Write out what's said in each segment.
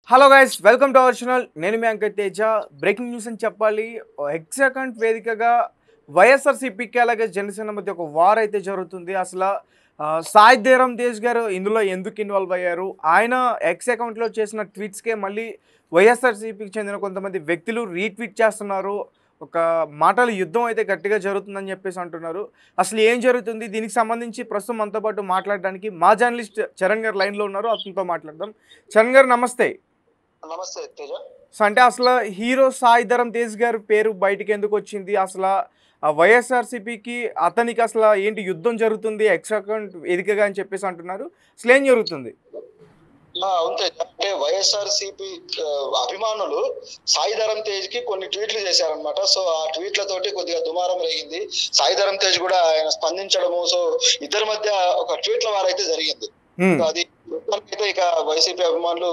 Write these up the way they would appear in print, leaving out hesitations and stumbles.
Hello guys, welcome to our channel. నేను మీ Ankit Teja. Breaking news అని చెప్పాలి. ఎక్స్ అకౌంట్ వేదికగా వైఎస్ఆర్సీపీకి అలాగే జనసేన మధ్య ఒక వార్ అయితే జరుగుతుంది. అసలు సాయి ధీరం తేజ్ గారు ఇందులో ఎందుకు ఇన్వాల్వ్ అయ్యారు? ఆయన ఎక్స్ అకౌంట్లో చేసిన ట్వీట్స్కే మళ్ళీ వైఎస్ఆర్సీపీకి చెందిన కొంతమంది వ్యక్తులు రీట్వీట్ చేస్తున్నారు. ఒక మాటల యుద్ధం అయితే గట్టిగా జరుగుతుందని చెప్పేసి అంటున్నారు. అసలు ఏం జరుగుతుంది? దీనికి సంబంధించి ప్రస్తుతం మనతో పాటు మాట్లాడడానికి మా జర్నలిస్ట్ చరణ్ గారు లైన్లో ఉన్నారు. అతనితో మాట్లాడదాం. చరణ్ గారు నమస్తే. నమస్తే తేజ. సో అంటే అసలు హీరో సాయి ధరమ్ తేజ్ గారి పేరు బయటికి ఎందుకు వచ్చింది? అసలు వైఎస్ఆర్సీపీకి అతనికి అసలు ఏంటి యుద్ధం జరుగుతుంది ఎక్స్ అకౌంట్ వేదికగా అని చెప్పేసి అంటున్నారు. అసలు ఏం జరుగుతుంది? అవును తేజ. అంటే వైఎస్ఆర్సీపీ అభిమానులు సాయి ధరమ్ తేజ్ కి కొన్ని ట్వీట్లు చేశారనమాట. సో ఆ ట్వీట్లతోటి కొద్దిగా దుమారం రేగింది. సాయి ధరమ్ తేజ్ కూడా ఆయన స్పందించడము, సో ఇద్దరి మధ్య ఒక ట్వీట్ల వారైతే జరిగింది. అది అయితే ఇక వైసీపీ అభిమానులు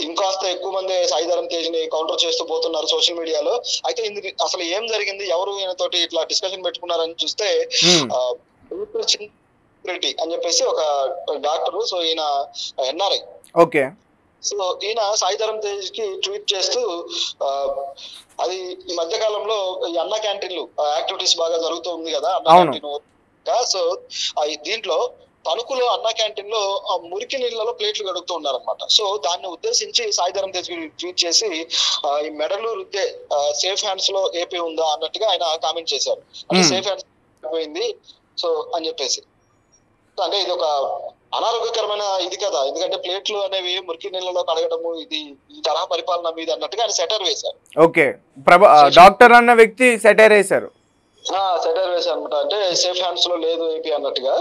ఇంకాస్త ఎక్కువ మంది సాయి ధరమ్ తేజ్ ని కౌంటర్ చేస్తూ పోతున్నారు సోషల్ మీడియాలో. అయితే ఇందుకు అసలు ఏం జరిగింది, ఎవరు ఈయనతోటి ఇట్లా డిస్కషన్ పెట్టుకున్నారని చూస్తే రెడ్డి అని చెప్పేసి ఒక డాక్టర్, సో ఈయన ఎన్ఆర్ఐ. ఓకే. సో ఈయన సాయి ధరమ్ తేజ్ కి ట్వీట్ చేస్తూ అది ఈ మధ్య కాలంలో ఈ అన్న క్యాంటీన్లు యాక్టివిటీస్ బాగా జరుగుతూ ఉంది కదా, అన్న క్యాంటీన్. సో దీంట్లో తణుకులో అన్న క్యాంటీన్ లో మురికి నీళ్లలో ప్లేట్లు గడుగుతూ ఉన్నారనమాట. సో దాన్ని ఉద్దేశించి సాయి ధరమ్ తేజ్ ట్వీట్ చేసి ఈ మెడలు రుద్దే సేఫ్ హ్యాండ్స్ లో ఏపీ ఉందా అన్నట్టుగా ఆయన కామెంట్ చేశారు. అంటే సేఫ్ హ్యాండ్స్ పోయింది సో అని చెప్పేసి. అంటే ఇది ఒక అనారోగ్యకరమైన ఇది కదా, ఎందుకంటే ప్లేట్లు అనేవి మురికి నీళ్ళలో కడగడము ఇది ఈ తరహా పరిపాలన మీద అన్నట్టుగా ఆయన సెటర్ వేశారు. ఓకే. డాక్టర్ అన్న వ్యక్తి సెటర్ వేశారు. సెటర్ వేశారు అనమాట. అంటే సేఫ్ హ్యాండ్స్ లో లేదు ఏపీ అన్నట్టుగా.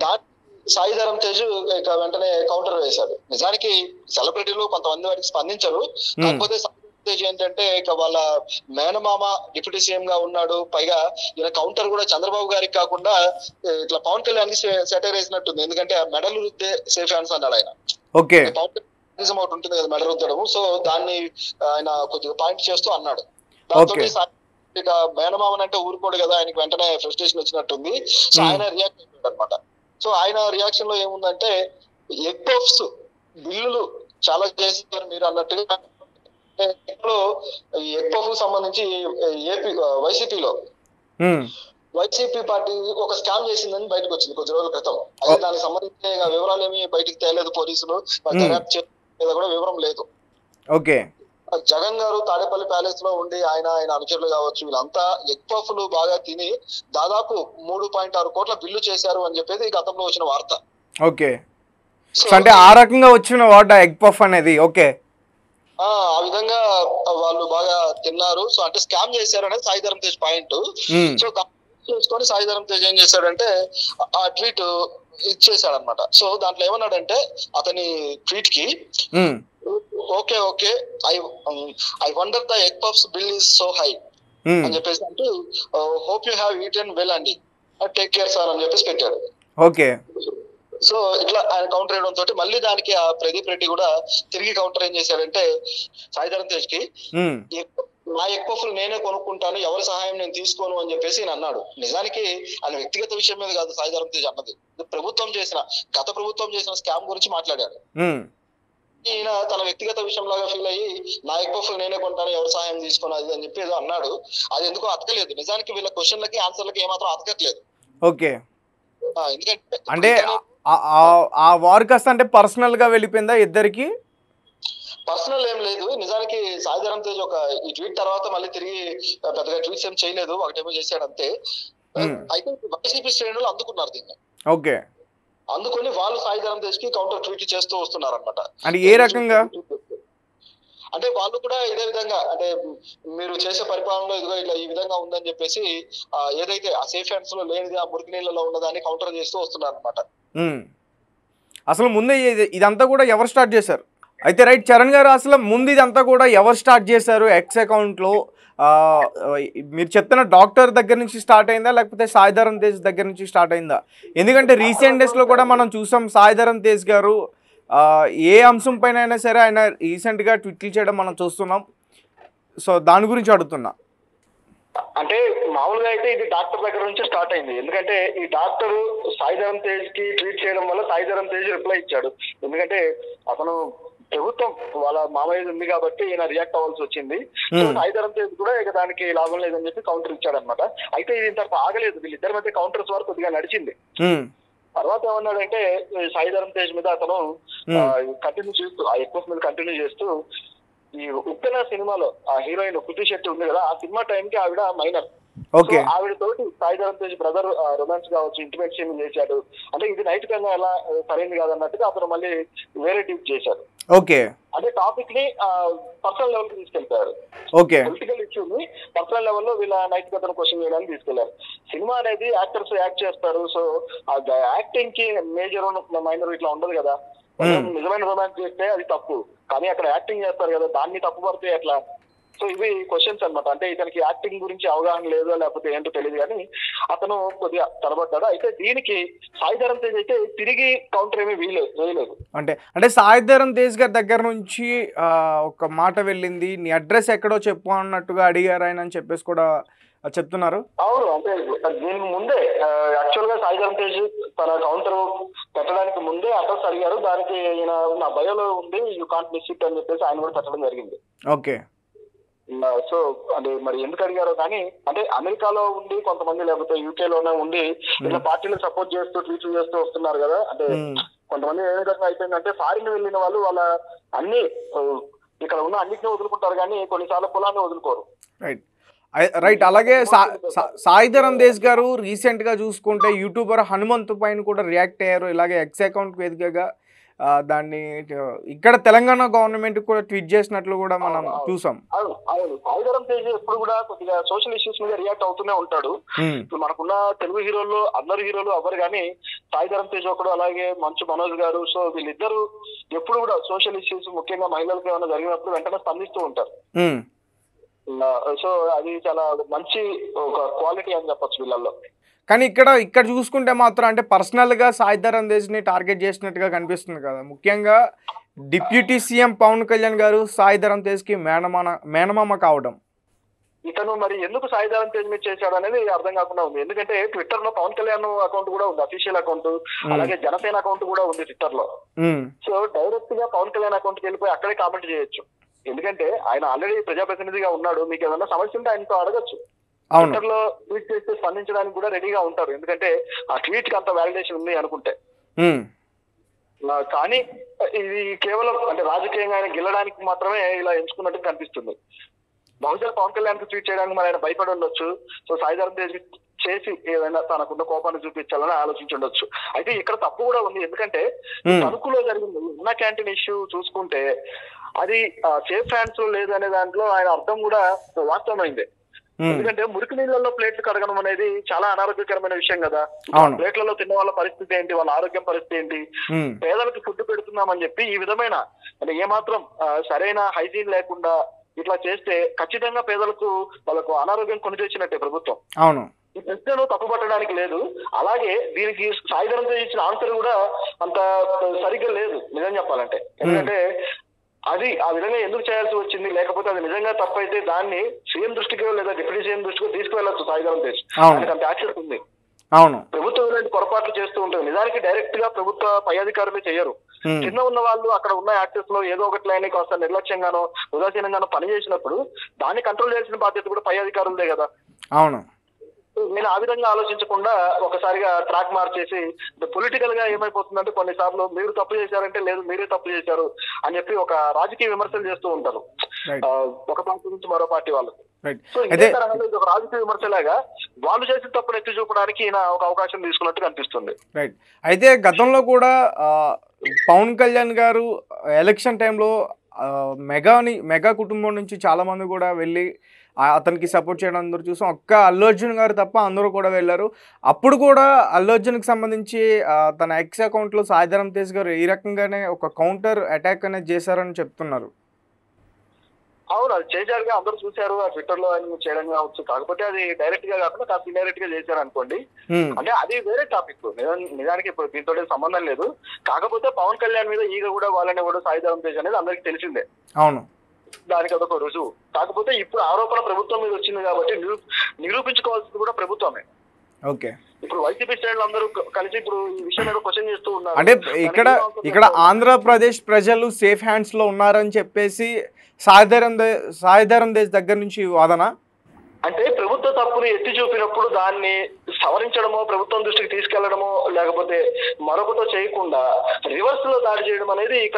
దాని సాయి ధరమ్ తేజ్ ఇక వెంటనే కౌంటర్ వేశాడు. నిజానికి సెలబ్రిటీలు కొంతమంది వాటికి స్పందించరు. కాకపోతే సాయి ధరమ్ తేజ్ ఏంటంటే ఇక వాళ్ళ మేనమామ డిప్యూటీ సీఎం గా ఉన్నాడు. పైగా ఈయన కౌంటర్ కూడా చంద్రబాబు గారికి కాకుండా ఇట్లా పవన్ కళ్యాణ్ కి సెటర్ వేసినట్టుంది. ఎందుకంటే మెడలు రుద్దే సేఫ్ హ్యాండ్స్ అన్నాడు ఆయన. ఓకే. పవన్ కళ్యాణ్ ఒకటి ఉంటుంది కదా మెడలు రుద్దడము, సో దాన్ని ఆయన కొద్దిగా పాయింట్ చేస్తూ అన్నాడు. దాంతో ఇక మేనమామన్ అంటే ఊరుకోడు కదా, ఆయనకి వెంటనే ఫ్రస్ట్రేషన్ వచ్చినట్టుంది. సో ఆయన రియాక్ట్ అయ్యాడు అనమాట. సో ఆయన రియాక్షన్ లో ఏముందంటే ఎగ్ పఫ్స్ బిల్లులు చాలా చేశారు మీరు అన్నట్టుగా. ఎగ్ పఫ్ సంబంధించి ఏపీ వైసీపీలో వైసీపీ పార్టీ ఒక స్కామ్ చేసిందని బయటకు వచ్చింది కొద్ది రోజుల క్రితం. అయితే దానికి సంబంధించి వివరాలు ఏమి బయటకు తేలేదు. పోలీసులు దర్యాప్తు చేసిన కూడా వివరం లేదు. ఓకే. జగన్ గారు తాడేపల్లి ప్యాలెస్ లో ఉండి ఆయన అనుచరులు కావచ్చు వీళ్ళంతా ఎగ్ పఫ్లు బాగా తిని దాదాపు 3.6 కోట్ల బిల్లు చేశారు అని చెప్పేది గతంలో వచ్చిన వార్త. ఓకే. అంటే ఆ రకంగా వచ్చిన వాట ఎగ్ పఫ్ అనేది. ఓకే. ఆ విధంగా వాళ్ళు బాగా తిన్నారు. సో అంటే స్కామ్ చేశారు అనేది సాయి ధరమ్ తేజ్ పాయింట్. సో చూసుకొని సాయి ధరమ్ తేజ్ ఏం చేశాడంటే ఆ ట్వీట్ ఇచ్చేసాడు అనమాట. సో దాంట్లో ఏమన్నాడంటే అతని ట్వీట్ కి okay okay I wonder the egg puffs bill is so high అని చెప్పేసి అంటూ hope you have eaten well అండి, టేక్ కేర్ సార్ అని చెప్పేసి పెట్టాడు. ఓకే. సో ఇట్లా ఆయన కౌంటర్ వేయడం తోటి మళ్ళీ దానికి ఆ ప్రదీప్ రెడ్డి కూడా తిరిగి కౌంటర్ ఏం చేశాడంటే సాయి ధరమ్ తేజ్ కి నా ఎగ్ పఫ్లు నేనే కొనుక్కుంటాను, ఎవరి సహాయం నేను తీసుకోను అని చెప్పేసి నేను అన్నాడు. నిజానికి ఆయన వ్యక్తిగత విషయం మీద కాదు సాయి ధరమ్ తేజ్ అన్నది, గత ప్రభుత్వం చేసిన స్కామ్ గురించి మాట్లాడాడు. ఈయన తన వ్యక్తిగత విషయం లాగా ఫీల్ అయ్యి నా ఎగ్ పఫ్లు నేనే కొంటాను, ఎవరి సహాయం తీసుకోను అది అని చెప్పి ఏదో అన్నాడు. అది ఎందుకో అతకలేదు. నిజానికి వీళ్ళ క్వశ్చన్లకి ఆన్సర్లకి ఏమాత్రం అతకట్లేదు. ఓకే. ఎందుకంటే అంటే ఆ వార్ కాస్త అంటే పర్సనల్ గా వెళ్ళిపోయిందా ఇద్దరికి? పర్సనల్ ఏం లేదు. నిజానికి సాయి ధరమ్ తేజ్ ఒక ఈ ట్వీట్ తర్వాత మళ్ళీ తిరిగి పెద్దగా ట్వీట్స్ ఏం చేయలేదు, ఒకటేమో చేశాడు అంతే. అయితే వైసీపీ శ్రేణులు అందుకున్నారు దీన్ని. ఓకే. అందుకొని వాళ్ళు సాయి ధరమ్ తేజ్ కి కౌంటర్ ట్వీట్ చేస్తూ వస్తున్నారు అనమాట. అంటే ఏ రకంగా అంటే వాళ్ళు కూడా ఇదే విధంగా అంటే మీరు చేసే పరిపాలనలో ఇదిగో ఇట్లా ఈ విధంగా ఉందని చెప్పేసి ఏదైతే ఆ సేఫ్ హ్యాండ్స్ లో లేనిది ఆ మురికి నీళ్ళలో ఉన్నదాన్ని కౌంటర్ చేస్తూ వస్తున్నారు అనమాట. అసలు ముందే ఇదంతా కూడా ఎవరు స్టార్ట్ చేశారు? అయితే రైట్ చరణ్ గారు, అసలు ముందు ఇదంతా కూడా ఎవరు స్టార్ట్ చేశారు? ఎక్స్ అకౌంట్లో మీరు చెప్తున్న డాక్టర్ దగ్గర నుంచి స్టార్ట్ అయిందా లేకపోతే సాయి ధరమ్ తేజ్ దగ్గర నుంచి స్టార్ట్ అయిందా? ఎందుకంటే రీసెంట్ డేస్లో కూడా మనం చూసాం సాయి ధరమ్ తేజ్ గారు ఏ అంశం పైన అయినా సరే ఆయన రీసెంట్గా ట్వీట్లు చేయడం మనం చూస్తున్నాం. సో దాని గురించి అడుగుతున్నా. అంటే మామూలుగా అయితే ఇది డాక్టర్ దగ్గర నుంచి స్టార్ట్ అయింది. ఎందుకంటే ఈ డాక్టర్ సాయి ధరమ్ తేజ్ కి ట్వీట్ చేయడం వల్ల సాయి ధరమ్ తేజ్ రిప్లై ఇచ్చాడు. ఎందుకంటే అతను ప్రభుత్వం వాళ్ళ మామయ్య ఉంది కాబట్టి ఈయన రియాక్ట్ అవ్వాల్సి వచ్చింది. సో సాయిధరం తేజ్ కూడా ఇక దానికి లాభం లేదని చెప్పి కౌంటర్ ఇచ్చాడనమాట. అయితే ఇది ఇంత ఆగలేదు, వీళ్ళిద్దరి మధ్య కౌంటర్స్ వరకు కొద్దిగా నడిచింది. తర్వాత ఏమన్నాడంటే సాయిధరం తేజ్ మీద అతను కంటిన్యూ చేస్తూ ఆ ఎక్కువ మీద కంటిన్యూ చేస్తూ ఈ ఉప్పెన సినిమాలో ఆ హీరోయిన్ కృతి శెట్టి ఉంది కదా, ఆ సినిమా టైంకి ఆవిడ మైనర్. ఆవిడ తోటి సాయిధరం తేజ్ బ్రదర్ రొమాన్స్ కావచ్చు, ఇంటిమేట్ సీన్ చేశాడు. అంటే ఇది నైతికంగా ఎలా సరైనది కాదన్నట్టుగా అతను మళ్ళీ వేరే ట్వీట్ చేశాడు. అదే టాపిక్ ని పర్సనల్ లెవెల్ కి తీసుకెళ్తారు. పొలిటికల్ ఇష్యూని పర్సనల్ లెవెల్లో వీళ్ళ నైతికతను క్వశ్చన్ చేయడానికి తీసుకెళ్లారు. సినిమా అనేది యాక్టర్స్ యాక్ట్ చేస్తారు. సో యాక్టింగ్ కి మేజర్ మైనర్ ఇట్లా ఉండదు కదా. నిజమైన రొమాన్స్ చేస్తే అది తప్పు, కానీ అక్కడ యాక్టింగ్ చేస్తారు కదా, దాన్ని తప్పు పడితే ఎట్లా? సో ఇవి క్వశ్చన్స్ అనమాట. అంటే ఇతనికి యాక్టింగ్ గురించి అవగాహన లేదో లేకపోతే ఏంటో తెలియదు, కానీ అతను కొద్దిగా తలబడ్డాడు. అయితే దీనికి సాయిధరం తేజ్ అయితే తిరిగి కౌంటర్ ఏమీ వేయలేదు. అంటే సాయిధరం తేజ్ గారి దగ్గర నుంచి ఒక మాట వెళ్ళింది, నీ అడ్రస్ ఎక్కడో చెప్పు అన్నట్టుగా అడిగారు ఆయన అని చెప్పేసి కూడా చెప్తున్నారు. అవును, అంటే దీనికి ముందే యాక్చువల్ గా సాయిధరం తేజ్ తన కౌంటర్ పెట్టడానికి ముందే అడ్రస్ అడిగారు. దానికి ఈయన నా బయోలో ఉంది, యూ కాంట్ మిస్ ఇట్ అని చెప్పేసి ఆయన కూడా పెట్టడం జరిగింది. సో అంటే మరి ఎందుకు అడిగారో కానీ, అంటే అమెరికాలో ఉండి కొంతమంది లేకపోతే యూకేలోనే ఉండి ఇలా పార్టీలకు సపోర్ట్ చేస్తూ ట్వీట్లు చేస్తూ వస్తున్నారు కదా. అంటే కొంతమంది ఏ విధంగా అయిపోయిందంటే ఫారిన్ వెళ్ళిన వాళ్ళు వాళ్ళ అన్ని ఇక్కడ ఉన్న అన్నిటిని వదులుకుంటారు కానీ కొన్నిసార్లు పొలాన్ని వదులుకోరు. రైట్. అలాగే సాయిధరం తేజ్ గారు రీసెంట్ గా చూసుకుంటే యూట్యూబర్ హనుమంతు పైన కూడా రియాక్ట్ అయ్యారు. ఇలాగే ఎక్స్ అకౌంట్ వేదికగా దాన్ని ఇక్కడ తెలంగాణ గవర్నమెంట్ కూడా ట్వీట్ చేసినట్లు కూడా మనం చూసాం. అవును, సాయిధరం తేజ్ ఎప్పుడు కూడా కొద్దిగా సోషల్ ఇష్యూస్ మీద రియాక్ట్ అవుతూనే ఉంటాడు. ఇప్పుడు మనకున్న తెలుగు హీరోలు అందరు హీరోలు అవ్వరు కానీ సాయిధరం తేజ్ ఒకడు, అలాగే మంచు మనోజ్ గారు. సో వీళ్ళిద్దరు ఎప్పుడు కూడా సోషల్ ఇష్యూస్ ముఖ్యంగా మహిళలకు ఏమైనా జరిగినప్పుడు వెంటనే స్పందిస్తూ ఉంటారు. సో అది చాలా మంచి ఒక క్వాలిటీ అని చెప్పొచ్చు వీళ్ళల్లో. కానీ ఇక్కడ చూసుకుంటే మాత్రం అంటే పర్సనల్గా సాయిధరం తేజ్ని టార్గెట్ చేసినట్టుగా కనిపిస్తుంది కదా. ముఖ్యంగా డిప్యూటీ సీఎం పవన్ కళ్యాణ్ గారు సాయిధరం తేజ్కి మేనమామ కావడం, ఇతను మరి ఎందుకు సాయిధరం తేజ్ మీద చేశాడు అనేది అర్థం కాకుండా ఉంది. ఎందుకంటే ట్విట్టర్ లో పవన్ కళ్యాణ్ అకౌంట్ కూడా ఉంది, అఫీషియల్ అకౌంట్. అలాగే జనసేన అకౌంట్ కూడా ఉంది ట్విట్టర్ లో. సో డైరెక్ట్ గా పవన్ కళ్యాణ్ అకౌంట్ కి వెళ్ళిపోయి అక్కడే కామెంట్ చేయొచ్చు. ఎందుకంటే ఆయన ఆల్రెడీ ప్రజాప్రతినిధిగా ఉన్నాడు. మీకు ఏదైనా సమస్య ఉంటే ఆయనతో అడగచ్చు. ట్విట్టర్ లో ట్వీట్ చేస్తే స్పందించడానికి కూడా రెడీగా ఉంటారు, ఎందుకంటే ఆ ట్వీట్ కి అంత వాలిడేషన్ ఉంది అనుకుంటే. కానీ ఇది కేవలం అంటే రాజకీయంగా ఆయన గెలడానికి మాత్రమే ఇలా ఎంచుకున్నట్టు కనిపిస్తుంది. బహుశా పవన్ కళ్యాణ్ కి ట్వీట్ చేయడానికి మరి ఆయన భయపడి ఉండొచ్చు. సో సాయిధరం తేజ్ చేసి ఏదైనా తనకున్న కోపాన్ని చూపించాలని ఆలోచించి ఉండొచ్చు. అయితే ఇక్కడ తప్పు కూడా ఉంది, ఎందుకంటే తణుకులో జరిగింది ఉన్న క్యాంటీన్ ఇష్యూ చూసుకుంటే అది సేఫ్ హ్యాండ్స్ లో లేదనే దాంట్లో ఆయన అర్థం కూడా వాస్తవమైంది. ఎందుకంటే మురికి నీళ్ళలో ప్లేట్లు కడగడం అనేది చాలా అనారోగ్యకరమైన విషయం కదా. ప్లేట్లలో తిన్న వాళ్ళ పరిస్థితి ఏంటి, వాళ్ళ ఆరోగ్యం పరిస్థితి ఏంటి? పేదలకు ఫుడ్ పెడుతున్నామని చెప్పి ఈ విధమైన అంటే ఏమాత్రం సరైన హైజీన్ లేకుండా ఇట్లా చేస్తే ఖచ్చితంగా పేదలకు వాళ్ళకు అనారోగ్యం కొని తెచ్చినట్టే ప్రభుత్వం. అవును, ఈ ప్రశ్నను తప్పుపట్టడానికి లేదు. అలాగే దీనికి సాయిధరం తేజ్ ఇచ్చిన ఆన్సర్ కూడా అంత సరిగ్గా లేదు నిజం చెప్పాలంటే. ఎందుకంటే అది ఆ విధంగా ఎందుకు చేయాల్సి వచ్చింది, లేకపోతే అది నిజంగా తప్పైతే దాన్ని సీఎం దృష్టికో లేదా డిప్యూటీ సీఎం దృష్టికో తీసుకువెళ్ళచ్చు సాయిధరం తేజ్. అంత యాక్సెస్ ఉంది. ప్రభుత్వం ఇలాంటి పొరపాట్లు చేస్తూ ఉంటుంది. నిజానికి డైరెక్ట్ గా ప్రభుత్వ పై అధికారులు చేయరు. కింద ఉన్న వాళ్ళు అక్కడ ఉన్న యాక్టర్స్ లో ఏదో ఒకటి లైన్ కాస్త నిర్లక్ష్యంగానో ఉదాసీనంగానో పనిచేసినప్పుడు దాన్ని కంట్రోల్ చేయాల్సిన బాధ్యత కూడా పై అధికారులదే కదా. అవును, నేను ఆ విధంగా ఆలోచించకుండా ఒకసారిగా ట్రాక్ మార్చేసి పొలిటికల్ గా ఏమైపోతుందంటే కొన్నిసార్లు మీరు తప్పు చేశారంటే లేదు మీరే తప్పు చేశారు అని చెప్పి ఒక రాజకీయ విమర్శలు చేస్తూ ఉంటారు ఒక పార్టీ నుంచి మరో పార్టీ వాళ్ళకు. సో ఇదే తరహాలో ఇది ఒక రాజకీయ విమర్శలాగా వాళ్ళు చేసిన తప్పును ఎత్తి చూపడానికి ఈయన ఒక అవకాశం తీసుకున్నట్టు కనిపిస్తుంది. రైట్. అయితే గతంలో కూడా పవన్ కళ్యాణ్ గారు ఎలక్షన్ టైంలో మెగా కుటుంబం నుంచి చాలా మంది కూడా వెళ్ళి అతనికి సపోర్ట్ చేయడం అందరూ చూసాం. ఒక్క అల్లు అర్జున్ గారు తప్ప అందరూ కూడా వెళ్ళారు. అప్పుడు కూడా అల్లు అర్జున్కి సంబంధించి తన ఎక్స్ అకౌంట్లో సాయిధరం తేజ్ గారు ఈ రకంగానే ఒక కౌంటర్ అటాక్ అనేది చేశారని చెప్తున్నారు. అవును, అది చేశారుగా, అందరూ చూశారు ఆ ట్విట్టర్ లో ఆయన చేయడం కావచ్చు. కాకపోతే అది డైరెక్ట్ గా కాకుండా కాస్త ఇండైరెక్ట్ గా చేశారు అనుకోండి. అంటే అది వేరే టాపిక్, నిజానికి ఇప్పుడు దీంతో సంబంధం లేదు. కాకపోతే పవన్ కళ్యాణ్ మీద ఈగ కూడా వాళ్ళని కూడా సాయిధరం తేజ్ అనేది అందరికి తెలిసిందే. అవును, దానికి అదొక రుజువు. కాకపోతే ఇప్పుడు ఆరోపణ ప్రభుత్వం మీద వచ్చింది కాబట్టి నిరూపించుకోవాల్సింది కూడా ప్రభుత్వమే. ఓకే. ఇప్పుడు వైసీపీ శ్రేణులు అందరూ కలిసి ఇప్పుడు ఈ విషయం మీద క్వశ్చన్ చేస్తూ ఉన్నారు. అంటే ఇక్కడ ఆంధ్రప్రదేశ్ ప్రజలు సేఫ్ హ్యాండ్స్ లో ఉన్నారని చెప్పేసి సాయిధరం దేశ్ దగ్గర నుంచి వాదన. అంటే ప్రభుత్వ తప్పుని ఎత్తి చూపినప్పుడు దాన్ని సవరించడమో, ప్రభుత్వం దృష్టికి తీసుకెళ్లడమో, లేకపోతే మరొకటో చేయకుండా రివర్స్ లో దాడి చేయడం అనేది